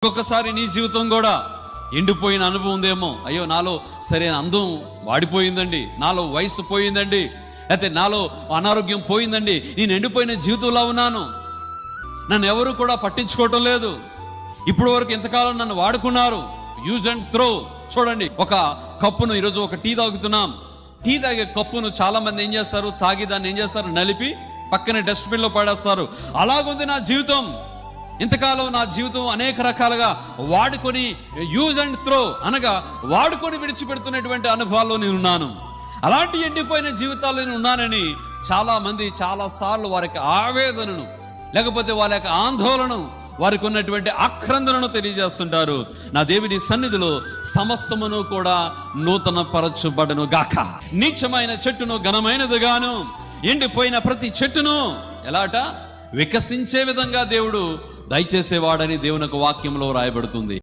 ఒక్కొక్కసారి నీ జీవితం కూడా ఎండిపోయిన అనుభవం ఉందేమో. అయ్యో, నాలో సరైన అందం వాడిపోయిందండి, నాలో వయసు పోయిందండి, అయితే నాలో అనారోగ్యం పోయిందండి, నేను ఎండిపోయిన జీవితంలో ఉన్నాను, నన్ను ఎవరు కూడా పట్టించుకోవటం లేదు, ఇప్పుడు వరకు ఇంతకాలం నన్ను వాడుకున్నారు, యూజ్ అండ్ త్రో. చూడండి, ఒక కప్పును ఈరోజు ఒక టీ తాగుతున్నాం, టీ తాగే కప్పును చాలా మంది ఏం చేస్తారు, తాగి దాన్ని ఏం చేస్తారు, నలిపి పక్కనే డస్ట్బిన్లో పడేస్తారు. అలాగుంది నా జీవితం. ఇంతకాలం నా జీవితం అనేక రకాలుగా వాడుకొని యూజ్ అండ్ త్రో అనగా వాడుకొని విడిచిపెడుతున్నటువంటి అనుభవాల్లో నేను ఉన్నాను. అలాంటి ఎండిపోయిన జీవితాల్లో నేను ఉన్నానని చాలా మంది చాలా సార్లు వారికి ఆవేదనను, లేకపోతే వాళ్ళ యొక్క ఆందోళనను, వారికి ఉన్నటువంటి ఆక్రందనను తెలియజేస్తుంటారు. నా దేవుని సన్నిధిలో సమస్తమును కూడా నూతన పరచుబడను గాక. నీచమైన చెట్టును ఘనమైనదిగాను, ఎండిపోయిన ప్రతి చెట్టును ఎలాట వికసించే విధంగా దేవుడు దయచేసేవాడని దేవుని యొక్క వాక్యంలో రాయబడుతుంది.